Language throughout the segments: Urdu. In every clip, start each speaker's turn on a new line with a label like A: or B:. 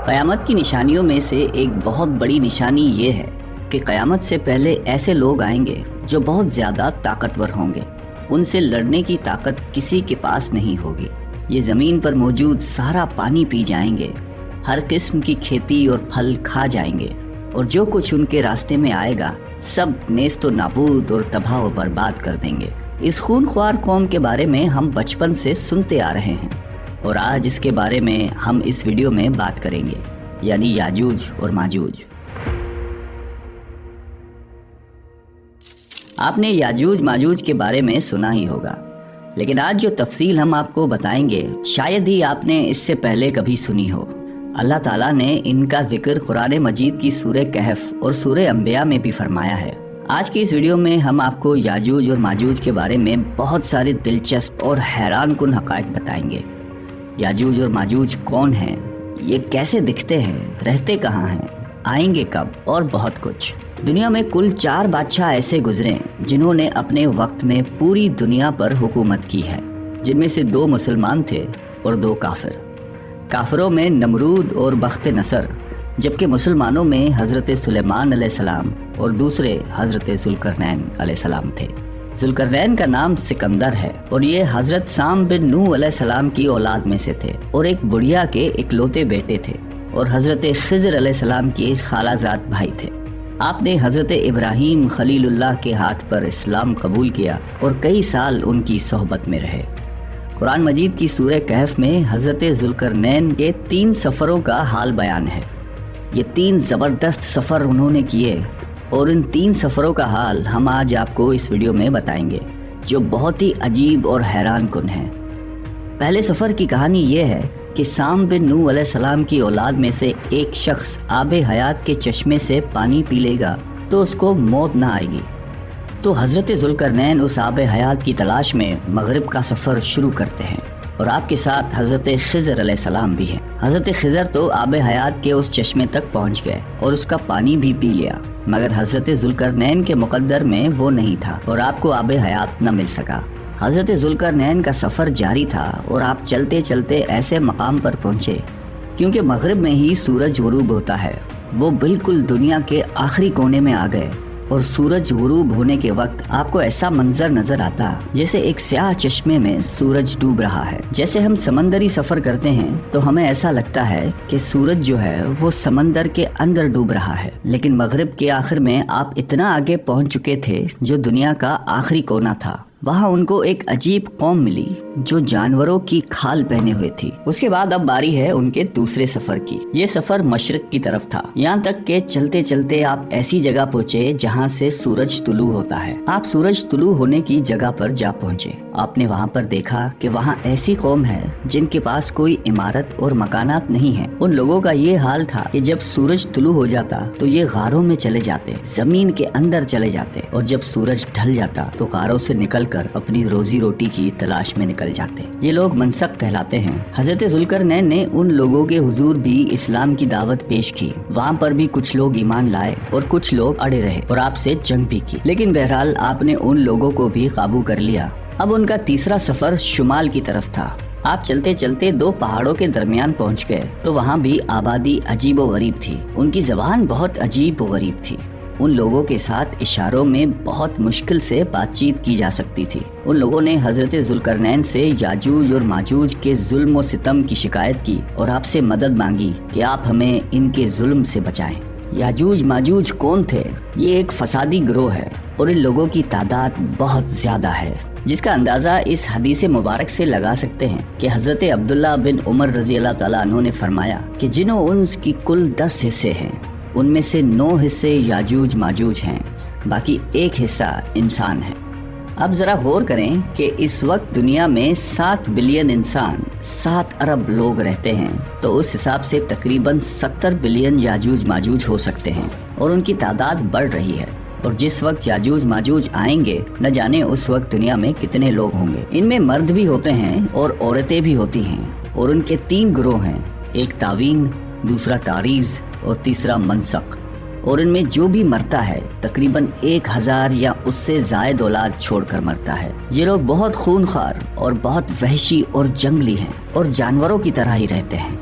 A: قیامت کی نشانیوں میں سے ایک بہت بڑی نشانی یہ ہے کہ قیامت سے پہلے ایسے لوگ آئیں گے جو بہت زیادہ طاقتور ہوں گے. ان سے لڑنے کی طاقت کسی کے پاس نہیں ہوگی. یہ زمین پر موجود سارا پانی پی جائیں گے، ہر قسم کی کھیتی اور پھل کھا جائیں گے، اور جو کچھ ان کے راستے میں آئے گا سب نیست و نابود اور تباہ و برباد کر دیں گے. اس خونخوار قوم کے بارے میں ہم بچپن سے سنتے آ رہے ہیں، اور آج اس کے بارے میں ہم اس ویڈیو میں بات کریں گے، یعنی یاجوج اور ماجوج. آپ نے یاجوج ماجوج کے بارے میں سنا ہی ہوگا، لیکن آج جو تفصیل ہم آپ کو بتائیں گے شاید ہی آپ نے اس سے پہلے کبھی سنی ہو. اللہ تعالیٰ نے ان کا ذکر قرآن مجید کی سورہ کہف اور سورہ انبیاء میں بھی فرمایا ہے. آج کی اس ویڈیو میں ہم آپ کو یاجوج اور ماجوج کے بارے میں بہت سارے دلچسپ اور حیران کن حقائق بتائیں گے. یاجوج اور ماجوج کون ہیں، یہ کیسے دکھتے ہیں، رہتے کہاں ہیں، آئیں گے کب، اور بہت کچھ. دنیا میں کل 4 بادشاہ ایسے گزرے جنہوں نے اپنے وقت میں پوری دنیا پر حکومت کی ہے، جن میں سے 2 مسلمان تھے اور 2 کافر. کافروں میں نمرود اور بخت نصر، جبکہ مسلمانوں میں حضرت سلیمان علیہ السلام اور دوسرے حضرت ذوالقرنین علیہ السلام تھے. ذوالقرنین کا نام سکندر ہے اور یہ حضرت سام بن نوح علیہ السلام کی اولاد میں سے تھے اور ایک بڑھیا کے اکلوتے بیٹے تھے، اور حضرت خضر علیہ السلام کے خالہ زاد بھائی تھے. آپ نے حضرت ابراہیم خلیل اللہ کے ہاتھ پر اسلام قبول کیا اور کئی سال ان کی صحبت میں رہے. قرآن مجید کی سورہ کہف میں حضرت ذوالقرنین کے 3 سفروں کا حال بیان ہے. یہ 3 زبردست سفر انہوں نے کیے، اور ان 3 سفروں کا حال ہم آج آپ کو اس ویڈیو میں بتائیں گے، جو بہت ہی عجیب اور حیران کن ہیں. پہلے سفر کی کہانی یہ ہے کہ سام بن نوح علیہ السلام کی اولاد میں سے ایک شخص آب حیات کے چشمے سے پانی پی لے گا تو اس کو موت نہ آئے گی. تو حضرت ذوالقرنین اس آب حیات کی تلاش میں مغرب کا سفر شروع کرتے ہیں، اور آپ کے ساتھ حضرت خضر علیہ السلام بھی ہیں. حضرت خضر تو آب حیات کے اس چشمے تک پہنچ گئے اور اس کا پانی بھی پی لیا، مگر حضرت ذوالقرنین کے مقدر میں وہ نہیں تھا اور آپ کو آب حیات نہ مل سکا. حضرت ذوالقرنین کا سفر جاری تھا اور آپ چلتے چلتے ایسے مقام پر پہنچے کیونکہ مغرب میں ہی سورج غروب ہوتا ہے. وہ بالکل دنیا کے آخری کونے میں آ گئے، اور سورج غروب ہونے کے وقت آپ کو ایسا منظر نظر آتا جیسے ایک سیاہ چشمے میں سورج ڈوب رہا ہے. جیسے ہم سمندری سفر کرتے ہیں تو ہمیں ایسا لگتا ہے کہ سورج جو ہے وہ سمندر کے اندر ڈوب رہا ہے، لیکن مغرب کے آخر میں آپ اتنا آگے پہنچ چکے تھے جو دنیا کا آخری کونا تھا. وہاں ان کو ایک عجیب قوم ملی جو جانوروں کی کھال پہنے ہوئے تھی. اس کے بعد اب باری ہے ان کے دوسرے سفر کی. یہ سفر مشرق کی طرف تھا، یہاں تک کہ چلتے چلتے آپ ایسی جگہ پہنچے جہاں سے سورج طلوع ہوتا ہے. آپ سورج طلوع ہونے کی جگہ پر جا پہنچے. آپ نے وہاں پر دیکھا کہ وہاں ایسی قوم ہے جن کے پاس کوئی عمارت اور مکانات نہیں ہیں. ان لوگوں کا یہ حال تھا کہ جب سورج طلوع ہو جاتا تو یہ غاروں میں چلے جاتے، زمین کے اندر چلے جاتے، اور جب سورج ڈھل جاتا تو غاروں سے نکل کر اپنی روزی روٹی کی تلاش میں نکل جاتے. یہ لوگ منسک کہلاتے ہیں. حضرت ذوالقرنین نے ان لوگوں کے حضور بھی اسلام کی دعوت پیش کی. وہاں پر بھی کچھ لوگ ایمان لائے اور کچھ لوگ اڑے رہے اور آپ سے جنگ بھی کی، لیکن بہرحال آپ نے ان لوگوں کو بھی قابو کر لیا. اب ان کا تیسرا سفر شمال کی طرف تھا. آپ چلتے چلتے 2 پہاڑوں کے درمیان پہنچ گئے تو وہاں بھی آبادی عجیب و غریب تھی. ان کی زبان بہت عجیب و غریب تھی. ان لوگوں کے ساتھ اشاروں میں بہت مشکل سے بات چیت کی جا سکتی تھی. ان لوگوں نے حضرت ذوالقرنین سے یاجوج اور ماجوج کے ظلم و ستم کی شکایت کی اور آپ سے مدد مانگی کہ آپ ہمیں ان کے ظلم سے بچائیں. یاجوج ماجوج کون تھے؟ یہ ایک فسادی گروہ ہے اور ان لوگوں کی تعداد بہت زیادہ ہے، جس کا اندازہ اس حدیث مبارک سے لگا سکتے ہیں کہ حضرت عبداللہ بن عمر رضی اللہ تعالیٰ عنہ نے فرمایا کہ جنوں انس کی کل 10 حصے ہیں، ان میں سے 9 حصے یاجوج ماجوج ہیں، باقی 1 حصہ انسان ہے. اب ذرا غور کریں کہ اس وقت دنیا میں 7 بلین انسان، 7 ارب لوگ رہتے ہیں، تو اس حساب سے تقریباً 70 بلین یاجوج ماجوج ہو سکتے ہیں، اور ان کی تعداد بڑھ رہی ہے. اور جس وقت یاجوج ماجوج آئیں گے نہ جانے اس وقت دنیا میں کتنے لوگ ہوں گے. ان میں مرد بھی ہوتے ہیں اور عورتیں بھی ہوتی ہیں، اور ان کے 3 گروہ ہیں، ایک تعوین، دوسرا تاریز اور تیسرا منسک. اور ان میں جو بھی مرتا ہے تقریباً 1000 یا اس سے زائد اولاد چھوڑ کر مرتا ہے. یہ لوگ بہت خونخوار اور بہت وحشی اور جنگلی ہیں اور جانوروں کی طرح ہی رہتے ہیں.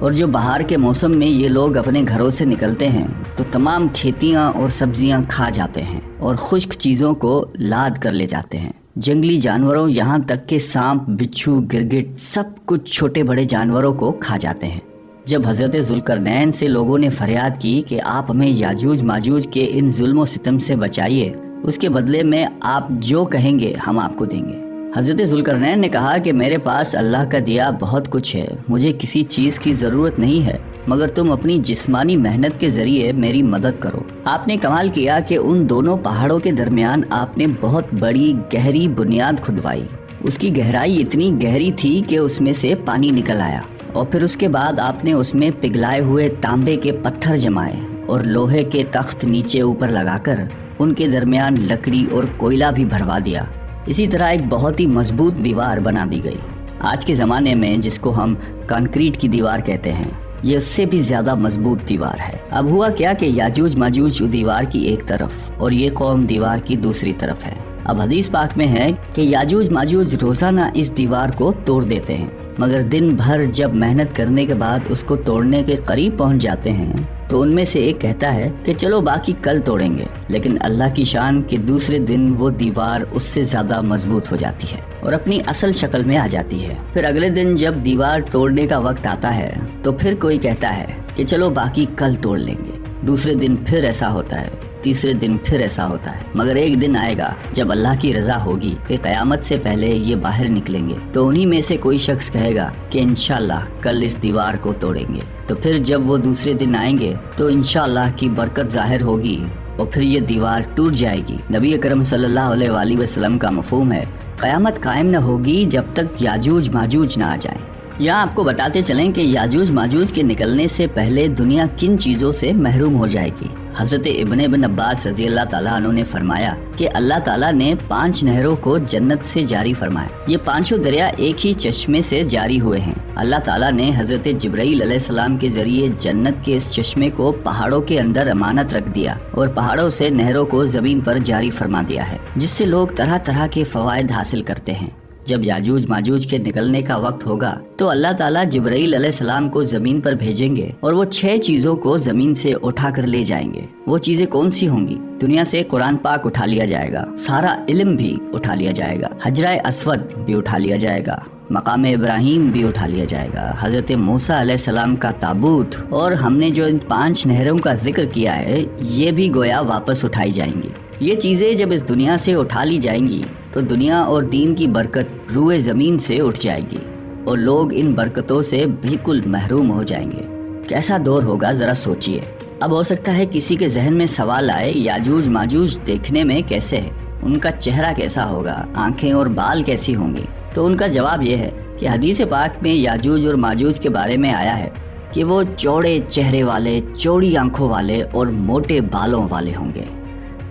A: اور جو بہار کے موسم میں یہ لوگ اپنے گھروں سے نکلتے ہیں تو تمام کھیتیاں اور سبزیاں کھا جاتے ہیں اور خشک چیزوں کو لاد کر لے جاتے ہیں۔ جنگلی جانوروں یہاں تک کہ سانپ، بچھو، گرگٹ سب کچھ چھوٹے بڑے جانوروں کو کھا جاتے ہیں۔ جب حضرت ذوالقرنین سے لوگوں نے فریاد کی کہ آپ ہمیں یاجوج ماجوج کے ان ظلم و ستم سے بچائیے، اس کے بدلے میں آپ جو کہیں گے ہم آپ کو دیں گے۔ حضرت ذوالقرنین نے کہا کہ میرے پاس اللہ کا دیا بہت کچھ ہے، مجھے کسی چیز کی ضرورت نہیں ہے، مگر تم اپنی جسمانی محنت کے ذریعے میری مدد کرو۔ آپ نے کمال کیا کہ ان دونوں پہاڑوں کے درمیان آپ نے بہت بڑی گہری بنیاد کھدوائی۔ اس کی گہرائی اتنی گہری تھی کہ اس میں سے پانی نکل آیا، اور پھر اس کے بعد آپ نے اس میں پگھلائے ہوئے تانبے کے پتھر جمائے اور لوہے کے تخت نیچے اوپر لگا کر ان کے درمیان لکڑی اور کوئلہ بھی بھروا دیا۔ اسی طرح ایک بہت ہی مضبوط دیوار بنا دی گئی۔ آج کے زمانے میں جس کو ہم کنکریٹ کی دیوار کہتے ہیں، یہ اس سے بھی زیادہ مضبوط دیوار ہے۔ اب ہوا کیا کہ یاجوج ماجوج دیوار کی ایک طرف اور یہ قوم دیوار کی دوسری طرف ہے۔ اب حدیث پاک میں ہے کہ یاجوج ماجوج روزانہ اس دیوار کو توڑ دیتے ہیں، مگر دن بھر جب محنت کرنے کے بعد اس کو توڑنے کے قریب پہنچ جاتے ہیں تو ان میں سے ایک کہتا ہے کہ چلو باقی کل توڑیں گے، لیکن اللہ کی شان کہ دوسرے دن وہ دیوار اس سے زیادہ مضبوط ہو جاتی ہے اور اپنی اصل شکل میں آ جاتی ہے۔ پھر اگلے دن جب دیوار توڑنے کا وقت آتا ہے تو پھر کوئی کہتا ہے کہ چلو باقی کل توڑ لیں گے، دوسرے دن پھر ایسا ہوتا ہے، تیسرے دن پھر ایسا ہوتا ہے، مگر ایک دن آئے گا جب اللہ کی رضا ہوگی کہ قیامت سے پہلے یہ باہر نکلیں گے، تو انہی میں سے کوئی شخص کہے گا کہ انشاءاللہ کل اس دیوار کو توڑیں گے۔ تو پھر جب وہ دوسرے دن آئیں گے تو انشاءاللہ کی برکت ظاہر ہوگی اور پھر یہ دیوار ٹوٹ جائے گی۔ نبی اکرم صلی اللہ علیہ وآلہ وسلم کا مفہوم ہے قیامت قائم نہ ہوگی جب تک یاجوج ماجوج نہ آ جائیں۔ یہاں آپ کو بتاتے چلیں کہ یاجوج ماجوج کے نکلنے سے پہلے دنیا کن چیزوں سے محروم ہو جائے گی۔ حضرت ابن عباس رضی اللہ تعالیٰ عنہ نے فرمایا کہ اللہ تعالیٰ نے 5 نہروں کو جنت سے جاری فرمایا۔ یہ 5 دریا ایک ہی چشمے سے جاری ہوئے ہیں۔ اللہ تعالیٰ نے حضرت جبرائیل علیہ السلام کے ذریعے جنت کے اس چشمے کو پہاڑوں کے اندر امانت رکھ دیا اور پہاڑوں سے نہروں کو زمین پر جاری فرما دیا ہے، جس سے لوگ طرح طرح کے فوائد حاصل کرتے ہیں۔ جب یاجوج ماجوج کے نکلنے کا وقت ہوگا تو اللہ تعالیٰ جبرائیل علیہ السلام کو زمین پر بھیجیں گے اور وہ 6 چیزوں کو زمین سے اٹھا کر لے جائیں گے۔ وہ چیزیں کون سی ہوں گی؟ دنیا سے قرآن پاک اٹھا لیا جائے گا، سارا علم بھی اٹھا لیا جائے گا، حجرہ اسود بھی اٹھا لیا جائے گا، مقام ابراہیم بھی اٹھا لیا جائے گا، حضرت موسیٰ علیہ السلام کا تابوت، اور ہم نے جو ان 5 نہروں کا ذکر کیا ہے یہ بھی گویا واپس اٹھائی جائیں گی۔ یہ چیزیں جب اس دنیا سے اٹھا لی جائیں گی تو دنیا اور دین کی برکت روئے زمین سے اٹھ جائے گی اور لوگ ان برکتوں سے بالکل محروم ہو جائیں گے۔ کیسا دور ہوگا ذرا سوچئے۔ اب ہو سکتا ہے کسی کے ذہن میں سوال آئے یاجوج ماجوج دیکھنے میں کیسے ہے، ان کا چہرہ کیسا ہوگا، آنکھیں اور بال کیسی ہوں گی؟ تو ان کا جواب یہ ہے کہ حدیث پاک میں یاجوج اور ماجوج کے بارے میں آیا ہے کہ وہ چوڑے چہرے والے، چوڑی آنکھوں والے اور موٹے بالوں والے ہوں گے۔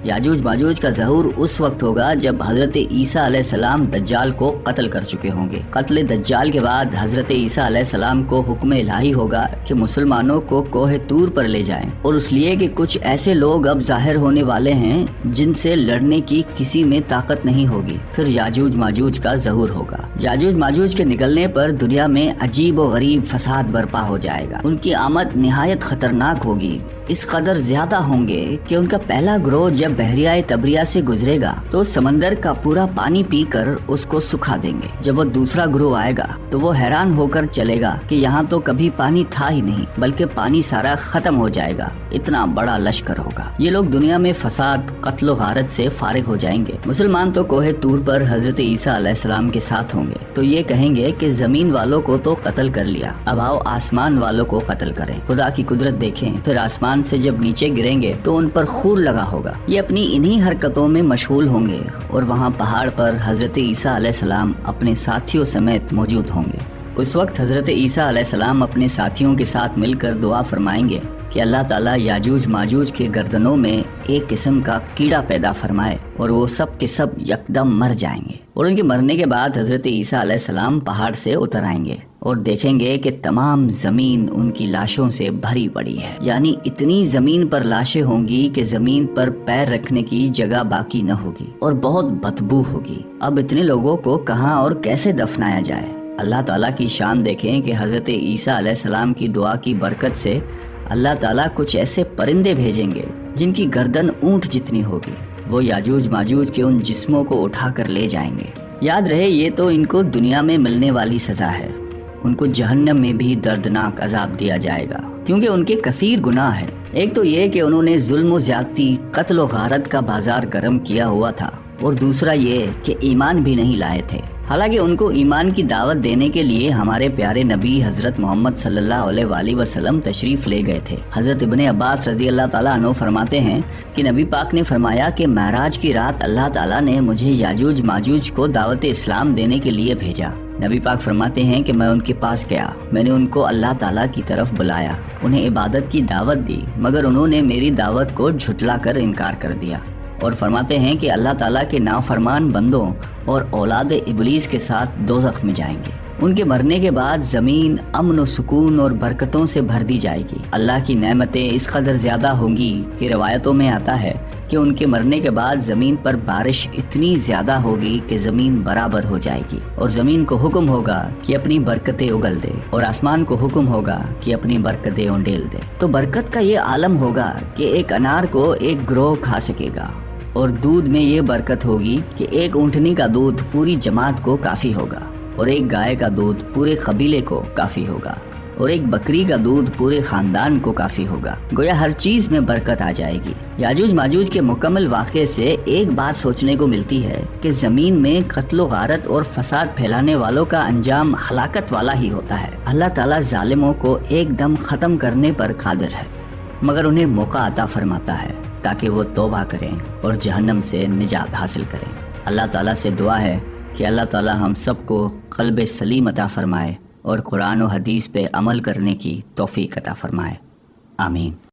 A: یاجوج ماجوج کا ظہور اس وقت ہوگا جب حضرت عیسیٰ علیہ السلام دجال کو قتل کر چکے ہوں گے۔ قتل دجال کے بعد حضرت عیسیٰ علیہ السلام کو حکم الہی ہوگا کہ مسلمانوں کو کوہ طور پر لے جائیں، اور اس لیے کہ کچھ ایسے لوگ اب ظاہر ہونے والے ہیں جن سے لڑنے کی کسی میں طاقت نہیں ہوگی۔ پھر یاجوج ماجوج کا ظہور ہوگا۔ یاجوج ماجوج کے نکلنے پر دنیا میں عجیب و غریب فساد برپا ہو جائے گا۔ ان کی آمد نہایت خطرناک ہوگی، اس قدر زیادہ ہوں گے کہ ان کا پہلا گروہ جب بحریہ تبریہ سے گزرے گا تو سمندر کا پورا پانی پی کر اس کو سکھا دیں گے۔ جب وہ دوسرا گروہ آئے گا تو وہ حیران ہو کر چلے گا کہ یہاں تو کبھی پانی تھا ہی نہیں، بلکہ پانی سارا ختم ہو جائے گا، اتنا بڑا لشکر ہوگا۔ یہ لوگ دنیا میں فساد، قتل و غارت سے فارغ ہو جائیں گے۔ مسلمان تو کوہ طور پر حضرت عیسیٰ علیہ السلام کے ساتھ ہوں گے، تو یہ کہیں گے کہ زمین والوں کو تو قتل کر لیا، اب آؤ آسمان والوں کو قتل کریں۔ خدا کی قدرت دیکھیں، پھر آسمان سے جب نیچے گریں گے تو ان پر خور لگا ہوگا۔ یہ اپنی انہی حرکتوں میں مشغول ہوں گے اور وہاں پہاڑ پر حضرت عیسیٰ علیہ السلام اپنے ساتھیوں سمیت موجود ہوں گے۔ اس وقت حضرت عیسیٰ علیہ السلام اپنے ساتھیوں کے ساتھ مل کر دعا فرمائیں گے کہ اللہ تعالیٰ یاجوج ماجوج کے گردنوں میں ایک قسم کا کیڑا پیدا فرمائے اور وہ سب کے سب یکدم مر جائیں گے، اور ان کے مرنے کے بعد حضرت عیسیٰ علیہ السلام پہاڑ سے اتر آئیں گے اور دیکھیں گے کہ تمام زمین ان کی لاشوں سے بھری پڑی ہے، یعنی اتنی زمین پر لاشیں ہوں گی کہ زمین پر پیر رکھنے کی جگہ باقی نہ ہوگی اور بہت بدبو ہوگی۔ اب اتنے لوگوں کو کہاں اور کیسے دفنایا جائے؟ اللہ تعالیٰ کی شان دیکھیں کہ حضرت عیسیٰ علیہ السلام کی دعا کی برکت سے اللہ تعالیٰ کچھ ایسے پرندے بھیجیں گے جن کی گردن اونٹ جتنی ہوگی، وہ یاجوج ماجوج کے ان جسموں کو اٹھا کر لے جائیں گے۔ یاد رہے یہ تو ان کو دنیا میں ملنے والی سزا ہے، ان کو جہنم میں بھی دردناک عذاب دیا جائے گا، کیونکہ ان کے کثیر گناہ ہیں۔ ایک تو یہ کہ انہوں نے ظلم و زیادتی، قتل و غارت کا بازار گرم کیا ہوا تھا، اور دوسرا یہ کہ ایمان بھی نہیں لائے تھے۔ حالانکہ ان کو ایمان کی دعوت دینے کے لیے ہمارے پیارے نبی حضرت محمد صلی اللہ علیہ وآلہ وسلم تشریف لے گئے تھے۔ حضرت ابن عباس رضی اللہ تعالیٰ عنہ فرماتے ہیں کہ نبی پاک نے فرمایا کہ معراج کی رات اللہ تعالیٰ نے مجھے یاجوج ماجوج کو دعوت اسلام دینے کے لیے بھیجا۔ نبی پاک فرماتے ہیں کہ میں ان کے پاس گیا، میں نے ان کو اللہ تعالیٰ کی طرف بلایا، انہیں عبادت کی دعوت دی، مگر انہوں نے میری دعوت کو جھٹلا کر انکار کر دیا۔ اور فرماتے ہیں کہ اللہ تعالیٰ کے نافرمان بندوں اور اولاد ابلیس کے ساتھ دوزخ میں جائیں گے۔ ان کے مرنے کے بعد زمین امن و سکون اور برکتوں سے بھر دی جائے گی۔ اللہ کی نعمتیں اس قدر زیادہ ہوں گی کہ روایتوں میں آتا ہے کہ ان کے مرنے کے بعد زمین پر بارش اتنی زیادہ ہوگی کہ زمین برابر ہو جائے گی، اور زمین کو حکم ہوگا کہ اپنی برکتیں اگل دے، اور آسمان کو حکم ہوگا کہ اپنی برکتیں انڈیل دے۔ تو برکت کا یہ عالم ہوگا کہ ایک انار کو ایک گروہ کھا سکے گا، اور دودھ میں یہ برکت ہوگی کہ ایک اونٹنی کا دودھ پوری جماعت کو کافی ہوگا، اور ایک گائے کا دودھ پورے قبیلے کو کافی ہوگا، اور ایک بکری کا دودھ پورے خاندان کو کافی ہوگا۔ گویا ہر چیز میں برکت آ جائے گی۔ یاجوج ماجوج کے مکمل واقعے سے ایک بات سوچنے کو ملتی ہے کہ زمین میں قتل و غارت اور فساد پھیلانے والوں کا انجام ہلاکت والا ہی ہوتا ہے۔ اللہ تعالیٰ ظالموں کو ایک دم ختم کرنے پر قادر ہے، مگر انہیں موقع عطا فرماتا ہے تاکہ وہ توبہ کریں اور جہنم سے نجات حاصل کریں۔ اللہ تعالیٰ سے دعا ہے کہ اللہ تعالیٰ ہم سب کو قلب سلیم عطا فرمائے اور قرآن و حدیث پہ عمل کرنے کی توفیق عطا فرمائے۔ آمین۔